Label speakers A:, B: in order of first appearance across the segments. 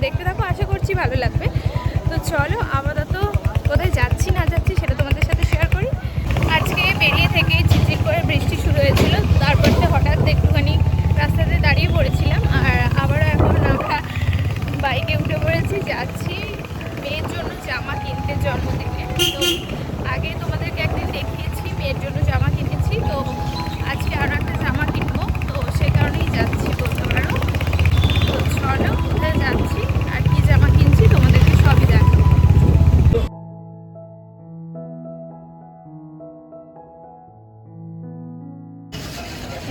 A: দেখতে থাকো, আশা করছি ভালো লাগবে। তো চলো আপাতত কোথায় যাচ্ছি না যাচ্ছি সেটা তোমাদের সাথে শেয়ার করি। আজকে বেরিয়ে থেকে ঝিরঝির করে বৃষ্টি শুরু হয়েছিল, তারপর হঠাৎ একটুখানি রাস্তাতে দাঁড়িয়ে পড়েছিলাম। আর আবারও এখন আমরা বাইকে উঠে পড়েছি, যাচ্ছি মেয়ের জন্য জামা কিনতে জন্মদিনে। তো আগে তোমাদেরকে একদিন দেখিয়েছি মেয়ের জন্য জামা কিনেছি, তো আজকে আরও একটা জামা কিনবো, তো সে কারণেই যাচ্ছি বলতে পারো। তো চলো কোথায় যাচ্ছি আর কি জামা কিনছি তোমাদেরকে সবই দেখাবো।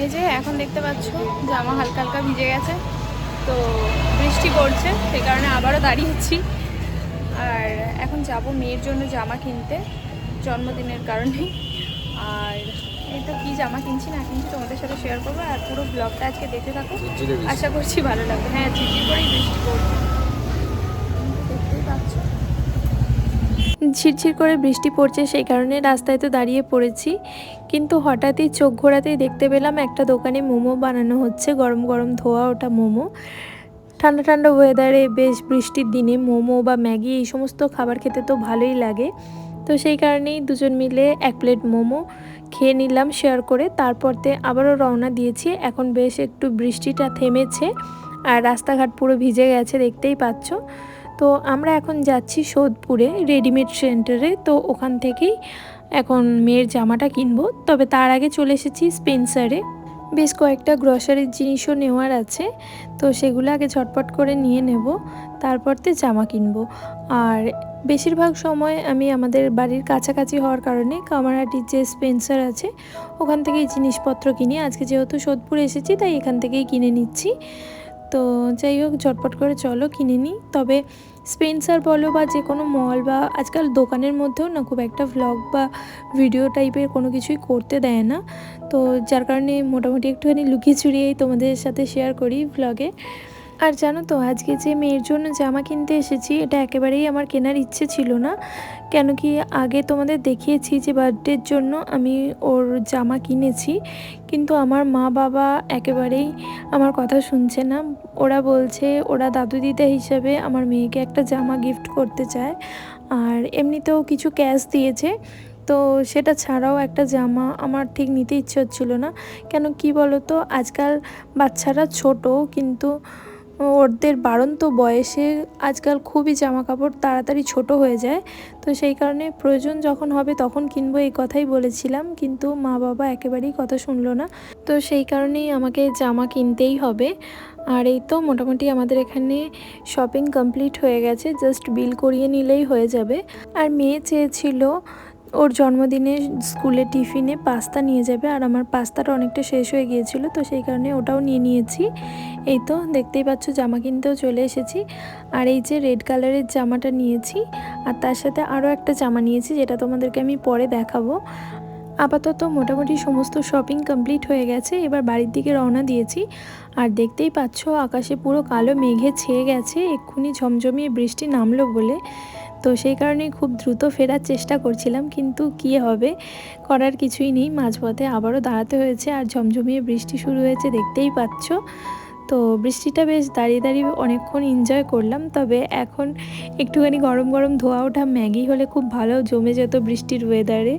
A: এই যে এখন দেখতে পাচ্ছ জামা হালকা হালকা ভিজে গেছে, তো বৃষ্টি পড়ছে সেই কারণে আবারও দাঁড়িয়েছি। আর এখন যাব মেয়ের জন্য জামা কিনতে জন্মদিনের কারণে। আর এই তো কী জামা কিনছি না কিনছি তোমাদের সাথে শেয়ার করবো, আর পুরো ব্লগটা আজকে দেখতে থাকো, আশা করছি ভালো লাগবে। হ্যাঁ, ঝিরঝির করেই বৃষ্টি পড়ছে, দেখতেই পাচ্ছ। ঝিরঝির করে বৃষ্টি পড়ছে সেই কারণে রাস্তায় তো দাঁড়িয়ে পড়েছি, কিন্তু হঠাৎই চোখ ঘোরাতেই দেখতে পেলাম একটা দোকানে মোমো বানানো হচ্ছে, গরম গরম ধোয়া ওটা মোমো। ঠান্ডা ঠান্ডা ওয়েদারে বেশ বৃষ্টির দিনে মোমো বা ম্যাগি এই সমস্ত খাবার খেতে তো ভালোই লাগে। তো সেই কারণেই দুজন মিলে এক প্লেট মোমো খেয়ে নিলাম শেয়ার করে। তারপরতে আবারও রওনা দিয়েছি। এখন বেশ একটু বৃষ্টিটা থেমেছে আর রাস্তাঘাট পুরো ভিজে গেছে, দেখতেই পাচ্ছ। তো আমরা এখন যাচ্ছি সোদপুরে রেডিমেড সেন্টারে, তো ওখান থেকেই এখন মেয়ের জামাটা কিনবো। তবে তার আগে চলে এসেছি স্পেন্সারে, বেশ কয়েকটা গ্রসারির জিনিসও নেওয়ার আছে, তো সেগুলো আগে ঝটপট করে নিয়ে নেব, তারপরতে জামা কিনবো। আর বেশিরভাগ সময় আমি আমাদের বাড়ির কাছাকাছি হওয়ার কারণে কামারহাটির যে স্পেন্সার আছে ওখান থেকেই জিনিসপত্র কিনি। আজকে যেহেতু সোদপুর এসেছি তাই এখান থেকেই কিনে নিচ্ছি। তো যাই হোক, ঝটপট করে চলো কিনে নিই। তবে স্পেন্সার বলো বা যে কোনো মল বা আজকাল দোকানের মধ্যেও না খুব একটা ভ্লগ বা ভিডিও টাইপের কোনো কিছুই করতে দেয় না, তো যার কারণে মোটামুটি একটুখানি লুকিয়ে চুরিয়েই তোমাদের সাথে শেয়ার করি ভ্লগে। আর জানো তো আজকে যে মেয়ের জন্য জামা কিনতে এসেছি এটা একেবারেই আমার কেনার ইচ্ছে ছিল না, কেন কি আগে তোমাদের দেখিয়েছি যে বার্থডের জন্য আমি ওর জামা কিনেছি, কিন্তু আমার মা বাবা একেবারেই আমার কথা শুনছে না। ওরা বলছে ওরা দাদু দিদা হিসাবে আমার মেয়েকে একটা জামা গিফট করতে চায়, আর এমনিতেও কিছু ক্যাশ দিয়েছে, তো সেটা ছাড়াও একটা জামা আমার ঠিক নিতে ইচ্ছে হচ্ছিল না। কেন কি বলো তো, আজকাল বাচ্চারা ছোট, কিন্তু ওদের বাড়ন্ত বয়সে আজকাল খুবই জামা কাপড় তাড়াতাড়ি ছোট হয়ে যায়, তো সেই কারণে প্রয়োজন যখন হবে তখন কিনবো এই কথাই বলেছিলাম, কিন্তু মা বাবা একেবারেই কথা শুনলো না, তো সেই কারণেই আমাকে জামা কিনতেই হবে। আর এই তো মোটামুটি আমাদের এখানে শপিং কমপ্লিট হয়ে গেছে, জাস্ট বিল করিয়ে নিলেই হয়ে যাবে। আর মেয়ে চেয়েছিল ওর জন্মদিনে স্কুলে টিফিনে পাস্তা নিয়ে যাবে, আর আমার পাস্তাটা অনেকটা শেষ হয়ে গিয়েছিল, তো সেই কারণে ওটাও নিয়ে নিয়েছি। এই তো দেখতেই পাচ্ছ জামা কিনতেও চলে এসেছি। আর এই যে রেড কালারের জামাটা নিয়েছি, আর তার সাথে আরও একটা জামা নিয়েছি যেটা তোমাদেরকে আমি পরে দেখাবো। আপাতত মোটামুটি সমস্ত শপিং কমপ্লিট হয়ে গেছে, এবার বাড়ির দিকে রওনা দিয়েছি। আর দেখতেই পাচ্ছ আকাশে পুরো কালো মেঘে ছেয়ে গেছে, এক্ষুনি ঝমঝমিয়ে বৃষ্টি নামলো বলে, তো সেই কারণেই খুব দ্রুত ফেরার চেষ্টা করছিলাম, কিন্তু কী হবে, করার কিছুই নেই। মাঝপথে আবারও দাঁড়াতে হয়েছে, আর ঝমঝমিয়ে বৃষ্টি শুরু হয়েছে দেখতেই পাচ্ছ। তো বৃষ্টিটা বেশ দাঁড়িয়ে দাঁড়িয়ে অনেকক্ষণ এনজয় করলাম। তবে এখন একটুখানি গরম গরম ধোয়া ওঠা ম্যাগি হলে খুব ভালো জমে যেত বৃষ্টির ওয়েদারে।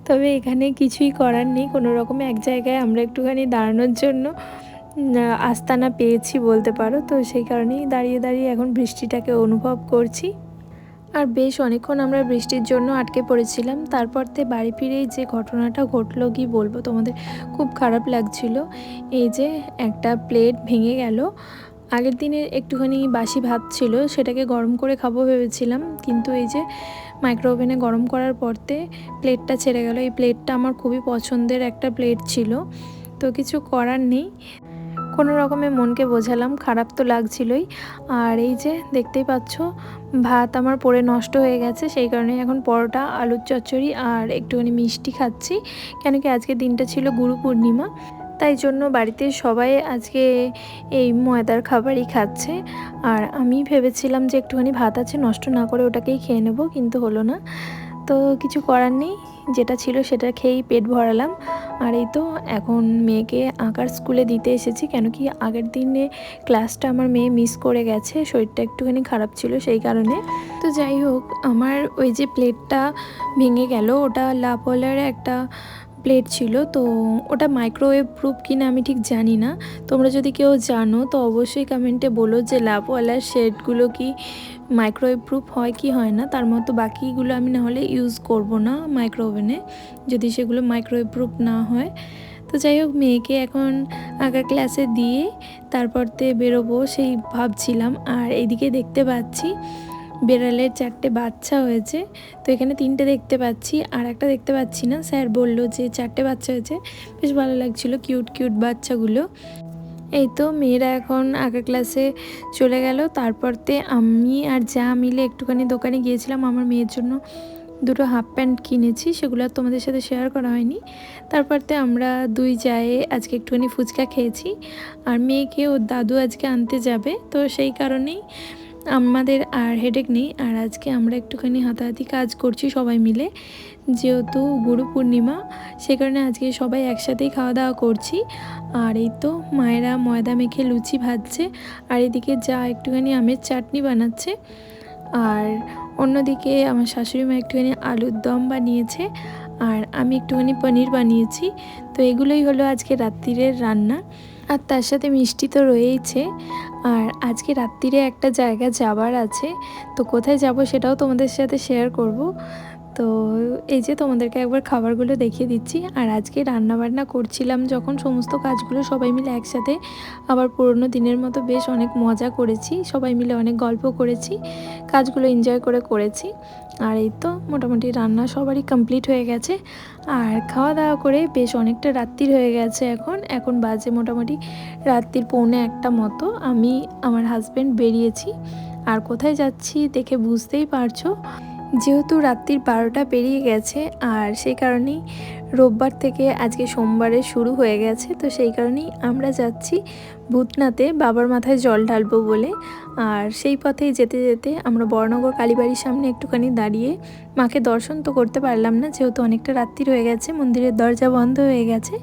A: তবে এখানে কিছুই করার নেই, কোনো রকমে এক জায়গায় আমরা একটুখানি দাঁড়ানোর জন্য আস্তানা পেয়েছি বলতে পারো, তো সেই কারণেই দাঁড়িয়ে দাঁড়িয়ে এখন বৃষ্টিটাকে অনুভব করছি। আর বেশ অনেকক্ষণ আমরা বৃষ্টির জন্য আটকে পড়েছিলাম। তারপরতে বাড়ি ফিরেই যে ঘটনাটা ঘটলো কি বলবো তোমাদের, খুব খারাপ লাগছিল। এই যে একটা প্লেট ভেঙে গেল, আগের দিনের একটুখানি বাসি ভাত ছিল, সেটাকে গরম করে খাবো ভেবেছিলাম, কিন্তু এই যে মাইক্রো ওভেনে গরম করার পরতে প্লেটটা ছেড়ে গেল। এই প্লেটটা আমার খুবই পছন্দের একটা প্লেট ছিল, তো কিছু করার নেই, কোনো রকমে মনকে বোঝালাম, খারাপ তো লাগছিলই। আর এই যে দেখতেই পাচ্ছ ভাত আমার পড়ে নষ্ট হয়ে গেছে, সেই কারণে এখন পরোটা, আলুর চচ্চড়ি আর একটুখানি মিষ্টি খাচ্ছি, কেন কি আজকে দিনটা ছিল গুরু পূর্ণিমা, তাই জন্য বাড়িতে সবাই আজকে এই ময়দার খাবারই খাচ্ছে। আর আমি ভেবেছিলাম যে একটুখানি ভাত আছে নষ্ট না করে ওটাকেই খেয়ে নেব, কিন্তু হলো না, তো কিছু করার নেই। যেটা ছিল সেটা খেয়েই পেট ভরালাম। আর এই তো এখন মেয়েকে আঁকার স্কুলে দিতে এসেছি, কেন কি আগের দিনে ক্লাসটা আমার মেয়ে মিস করে গেছে, শরীরটা একটুখানি খারাপ ছিল সেই কারণে। তো যাই হোক, আমার ওই যে প্লেটটা ভেঙে গেল, ওটা লাপলার একটা প্লেট ছিল, তো ওটা মাইক্রোওয়েভ প্রুফ কিনা আমি ঠিক জানি না। তোমরা যদি কেউ জানো তো অবশ্যই কমেন্টে বলো যে লাপওয়ালার শেডগুলো কি মাইক্রোওয়েভ প্রুফ হয় কি হয় না। তার মতো বাকিগুলো আমি নাহলে ইউজ করব না মাইক্রো ওভেনে, যদি সেগুলো মাইক্রোওয়েভ প্রুফ না হয়। তো যাই হোক, মেয়েকে এখন আঁকার ক্লাসে দিয়ে তারপরতে বেরোবো সেই ভাবছিলাম। আর এদিকে দেখতে পাচ্ছি বেড়ালের 4টে বাচ্চা হয়েছে। তো এখানে 3টে দেখতে পাচ্ছি, আর একটা দেখতে পাচ্ছি না। স্যার বলল যে 4টে বাচ্চা হয়েছে, বেশ ভালো লাগছিল কিউট কিউট বাচ্চাগুলো। এই তো মেয়েরা এখন আঁকা ক্লাসে চলে গেল। তারপরতে আমি আর যা মিলে একটুখানি দোকানে গিয়েছিলাম, আমার মেয়ের জন্য 2টো হাফ প্যান্ট কিনেছি, সেগুলো আর তোমাদের সাথে শেয়ার করা হয়নি। তারপরতে আমরা 2 জায়ে আজকে একটুখানি ফুচকা খেয়েছি। আর মেয়েকে ওর দাদু আজকে আনতে যাবে, তো সেই কারণেই আমাদের আর হেডেক নেই। আর আজকে আমরা একটুখানি হাতাহাতি কাজ করছি সবাই মিলে, যেহেতু গুরু পূর্ণিমা, সে কারণে আজকে সবাই একসাথেই খাওয়া দাওয়া করছি। আর এই তো মায়েরা ময়দা মেখে লুচি ভাজছে, আর এদিকে যা একটুখানি আমের চাটনি বানাচ্ছে, আর অন্যদিকে আমার শাশুড়ি মা একটুখানি আলুর দম বানিয়েছে, আর আমি একটুখানি পনির বানিয়েছি। তো এগুলোই হলো আজকে রাত্রিরের রান্না। আর তার সাথে মিষ্টি তো রয়েইছে। আর আজকে রাত্রিরে একটা জায়গা যাবার আছে, তো কোথায় যাব সেটাও তোমাদের সাথে শেয়ার করব। তো এই যে তোমাদেরকে একবার খাবারগুলো দেখিয়ে দিচ্ছি। আর আজকে রান্নাবান্না করছিলাম যখন, সমস্ত কাজগুলো সবাই মিলে একসাথে, আবার পুরনো দিনের মতো বেশ অনেক মজা করেছি, সবাই মিলে অনেক গল্প করেছি, কাজগুলো এনজয় করে করেছি। আর এই তো মোটামুটি রান্না সবারই কমপ্লিট হয়ে গেছে। আর খাওয়া দাওয়া করে বেশ অনেকটা রাত্রির হয়ে গেছে। এখন বাজে মোটামুটি রাত্রির 1:45 মতো। আমি আমার হাজব্যান্ড বেরিয়েছি, আর কোথায় যাচ্ছি দেখে বুঝতেই পারছো, যেহেতু রাত্রির 12টা পেরিয়ে গেছে, আর সেই কারণেই রোববার থেকে আজকে সোমবারে শুরু হয়ে গেছে। তো সেই কারণেই আমরা যাচ্ছি ভূতনাথে বাবার মাথায় জল ঢালবো বলে। আর সেই পথেই যেতে যেতে আমরা বড়নগর কালীবাড়ির সামনে একটুখানি দাঁড়িয়ে মাকে দর্শন তো করতে পারলাম না, যেহেতু অনেকটা রাত্রি হয়ে গেছে, মন্দিরের দরজা বন্ধ হয়ে গেছে।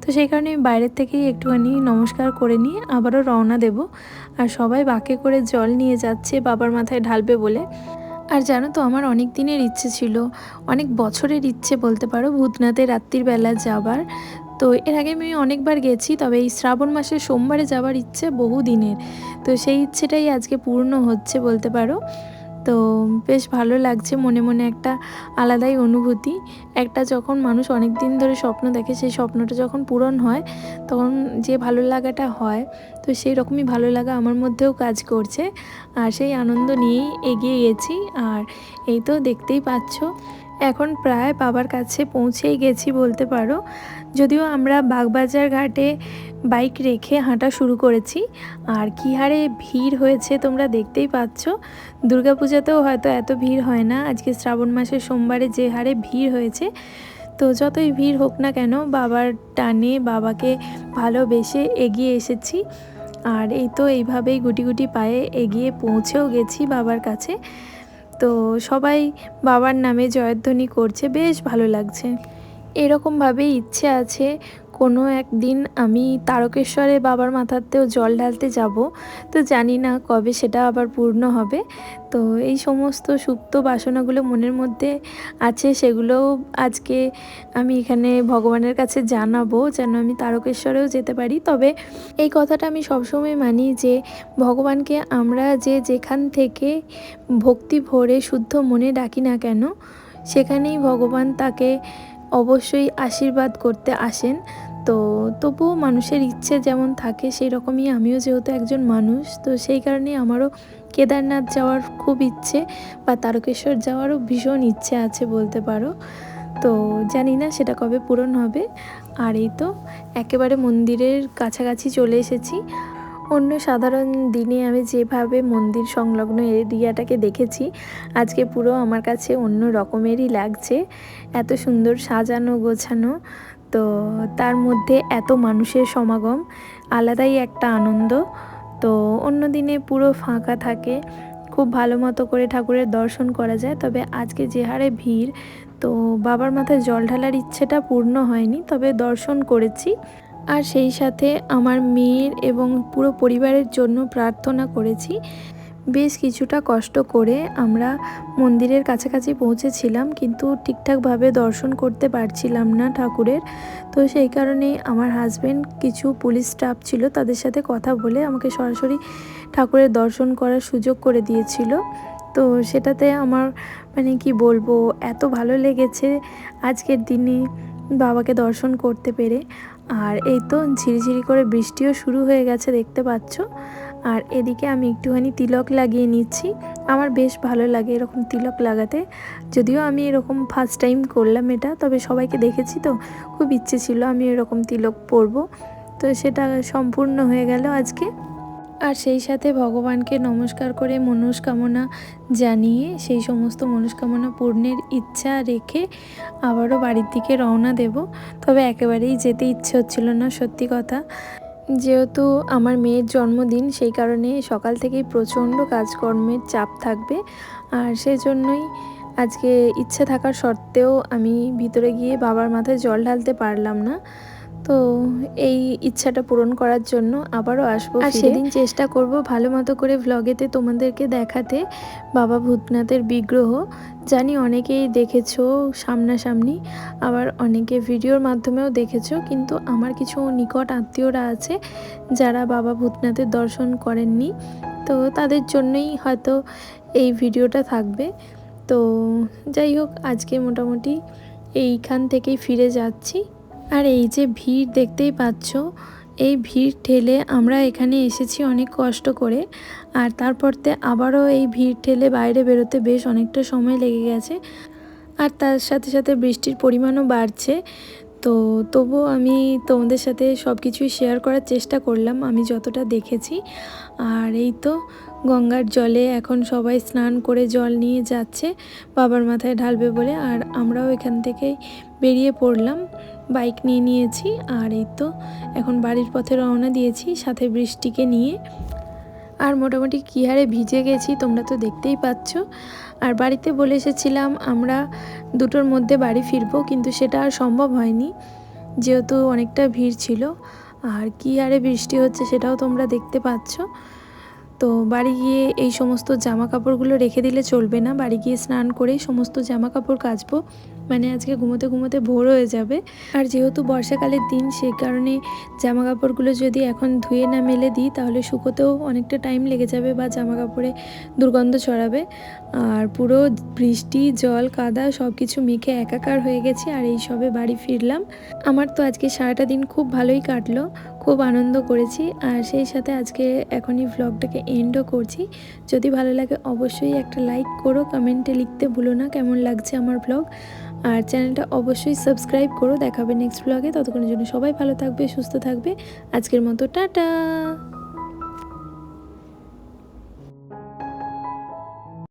A: তো সেই কারণে আমি বাইরের থেকেই একটুখানি নমস্কার করে নিয়ে আবারও রওনা দেব। আর সবাই বাঁকে করে জল নিয়ে যাচ্ছে বাবার মাথায় ঢালবে বলে। আর জানো তো, আমার অনেক দিনের ইচ্ছে ছিল, অনেক বছরের ইচ্ছে বলতে পারো, ভূতনাথে রাত্রির বেলা যাবার। তো এর আগে আমি অনেকবার গেছি, তবে এই শ্রাবণ মাসের সোমবারে যাওয়ার ইচ্ছে বহু দিনের। তো সেই ইচ্ছেটাই আজকে পূর্ণ হচ্ছে বলতে পারো। তো বেশ ভালো লাগছে, মনে মনে একটা আলাদাই অনুভূতি। একটা যখন মানুষ অনেক দিন ধরে স্বপ্ন দেখে, সেই স্বপ্নটা যখন পূরণ হয় তখন যে ভালো লাগাটা হয়, তো সেই রকমই ভালো লাগা আমার মধ্যেও কাজ করছে। আর সেই আনন্দ নিয়েই এগিয়ে গেছি। আর এই তো দেখতেই পাচ্ছ, এখন প্রায় বাবার কাছে পৌঁছেই গেছি বলতে পারো। যদিও আমরা বাগবাজার ঘাটে বাইক রেখে হাঁটা শুরু করেছি, আর কী হারে ভিড় হয়েছে তোমরা দেখতেই পাচ্ছ। দুর্গাপূজাতেও হয়তো এত ভিড় হয় না, আজকে শ্রাবণ মাসের সোমবারে যে হারে ভিড় হয়েছে। তো যতই ভিড় হোক না কেন, বাবার টানে বাবাকে ভালোবেসে এগিয়ে এসেছি। আর এই তো এইভাবেই গুটি গুটি পায়ে এগিয়ে পৌঁছেও গেছি বাবার কাছে। তো সবাই বাবার নামে জয়ধ্বনি করছে, বেশ ভালো লাগছে। এরকমভাবেই ইচ্ছে আছে কোনো একদিন আমি তারকেশ্বরে বাবার মাথাতেও জল ঢালতে যাব। তো জানি না কবে সেটা আবার পূর্ণ হবে। তো এই সমস্ত সুপ্ত বাসনাগুলো মনের মধ্যে আছে, সেগুলোও আজকে আমি এখানে ভগবানের কাছে জানাবো, যেন আমি তারকেশ্বরেও যেতে পারি। তবে এই কথাটা আমি সবসময় মানি যে ভগবানকে আমরা যেখান থেকে ভক্তি ভরে শুদ্ধ মনে ডাকি না কেন, সেখানেই ভগবান তাকে অবশ্যই আশীর্বাদ করতে আসেন। তো তবুও মানুষের ইচ্ছে যেমন থাকে, সেই রকমই আমিও যেহেতু একজন মানুষ, তো সেই কারণেই আমারও কেদারনাথ যাওয়ার খুব ইচ্ছে, বা তারকেশ্বর যাওয়ারও ভীষণ ইচ্ছে আছে বলতে পারো। তো জানি না সেটা কবে পূরণ হবে। আর এই তো একেবারে মন্দিরের কাছাকাছি চলে এসেছি। অন্য সাধারণ দিনে আমি যেভাবে মন্দির সংলগ্ন এরিয়াটাকে দেখেছি, আজকে পুরো আমার কাছে অন্য রকমেরই লাগছে। এত সুন্দর সাজানো গোছানো, তো তার মধ্যে এত মানুষের সমাগম, আলাদাই একটা আনন্দ। তো অন্য দিনে পুরো ফাঁকা থাকে, খুব ভালো মতো করে ঠাকুরের দর্শন করা যায়। তবে আজকে যে হারে ভিড়, তো বাবার মাথায় জল ঢালার ইচ্ছেটা পূর্ণ হয়নি, তবে দর্শন করেছি। আর সেই সাথে আমার মেয়ের এবং পুরো পরিবারের জন্য প্রার্থনা করেছি। বেশ কিছুটা কষ্ট করে আমরা মন্দিরের কাছাকাছি পৌঁছেছিলাম, কিন্তু ঠিকঠাকভাবে দর্শন করতে পারছিলাম না ঠাকুরের। তো সেই কারণে আমার হাজব্যান্ড, কিছু পুলিশ স্টাফ ছিল, তাদের সাথে কথা বলে আমাকে সরাসরি ঠাকুরের দর্শন করার সুযোগ করে দিয়েছিল। তো সেটাতে আমার মানে কি বলবো, এত ভালো লেগেছে আজকের দিনে বাবাকে দর্শন করতে পেরে। আর এই তো ঝিরিঝিরি করে বৃষ্টিও শুরু হয়ে গেছে, দেখতে পাচ্ছ। আর এদিকে আমি একটুখানি তিলক লাগিয়ে নিচ্ছি। আমার বেশ ভালো লাগে এরকম তিলক লাগাতে, যদিও আমি এরকম ফার্স্ট টাইম করলাম এটা, তবে সবাইকে দেখেছি তো খুব ইচ্ছে ছিল আমি এরকম তিলক পরবো। তো সেটা সম্পূর্ণ হয়ে গেল আজকে। আর সেই সাথে ভগবানকে নমস্কার করে মনস্কামনা জানিয়ে সেই সমস্ত মনস্কামনা পূর্ণের ইচ্ছা রেখে আবারও বাড়ির দিকে রওনা দেব। তবে একেবারেই যেতে ইচ্ছে হচ্ছিল না, সত্যি কথা। যেহেতু আমার মেয়ের জন্মদিন, সেই কারণে সকাল থেকেই প্রচণ্ড কাজকর্মের চাপ থাকবে। আর সেই জন্যই আজকে ইচ্ছে থাকার সত্ত্বেও আমি ভিতরে গিয়ে বাবার মাথায় জল ঢালতে পারলাম না। তো এই ইচ্ছাটা পূরণ করার জন্য আবারও আসবো, আর সেদিন চেষ্টা করব ভালো মতো করে ভ্লগেতে তোমাদেরকে দেখাতে বাবা ভূতনাথের বিগ্রহ। জানি অনেকেই দেখেছো সামনাসামনি, আবার অনেকে ভিডিওর মাধ্যমেও দেখেছো, কিন্তু আমার কিছু নিকট আত্মীয়রা আছে যারা বাবা ভূতনাথের দর্শন করেননি, তো তাদের জন্যই হয়তো এই ভিডিওটা থাকবে। তো যাই হোক, আজকে মোটামুটি এইখান থেকেই ফিরে যাচ্ছি। আর এই যে ভিড় দেখতেই পাচ্ছ, এই ভিড় ঠেলে আমরা এখানে এসেছি অনেক কষ্ট করে, আর তারপরতে আবারও এই ভিড় ঠেলে বাইরে বেরোতে বেশ অনেকটা সময় লেগে গেছে। আর তার সাথে সাথে বৃষ্টির পরিমাণও বাড়ছে। তো তবুও আমি তোমাদের সাথে সব কিছুই শেয়ার করার চেষ্টা করলাম আমি যতটা দেখেছি। আর এই তো গঙ্গার জলে এখন সবাই স্নান করে জল নিয়ে যাচ্ছে বাবার মাথায় ঢালবে বলে, আর আমরাও এখান থেকে বেরিয়ে পড়লাম, বাইক নিয়ে নিয়েছি। আর এই তো এখন বাড়ির পথে রওনা দিয়েছি সাথে বৃষ্টিকে নিয়ে। আর মোটামুটি কী হারে ভিজে গেছি তোমরা তো দেখতেই পাচ্ছ। আর বাড়িতে বলে এসেছিলাম আমরা 2টোর মধ্যে বাড়ি ফিরবো, কিন্তু সেটা আর সম্ভব হয়নি যেহেতু অনেকটা ভিড় ছিল। আর কী হারে বৃষ্টি হচ্ছে সেটাও তোমরা দেখতে পাচ্ছ। তো বাড়ি গিয়ে এই সমস্ত জামা কাপড়গুলো রেখে দিলে চলবে না, বাড়ি গিয়ে স্নান করেই সমস্ত জামা কাপড় কাচবো, মানে আজকে ঘুমোতে ঘুমোতে ভোর হয়ে যাবে। আর যেহেতু বর্ষাকালের দিন, সে কারণে জামা কাপড়গুলো যদি এখন ধুয়ে না মেলে দিই তাহলে শুকোতেও অনেকটা টাইম লেগে যাবে বা জামা কাপড়ে দুর্গন্ধ ছড়াবে। আর পুরো বৃষ্টি জল কাদা সব কিছু মেখে একাকার হয়ে গেছি, আর এই সবে বাড়ি ফিরলাম। আমার তো আজকে সারাটা দিন খুব ভালোই কাটলো, খুব আনন্দ করেছি। আর সেই সাথে আজকে এখনই ভ্লগটাকে এন্ডও করছি। যদি ভালো লাগে অবশ্যই একটা লাইক করো, কমেন্টে লিখতে ভুলো না কেমন লাগছে আমার ভ্লগ। আর চ্যানেলটা অবশ্যই সাবস্ক্রাইব করো। দেখাবে নেক্সট ভ্লগে, ততক্ষণের জন্য সবাই ভালো থাকবে, সুস্থ থাকবে। আজকের মতো টাটা।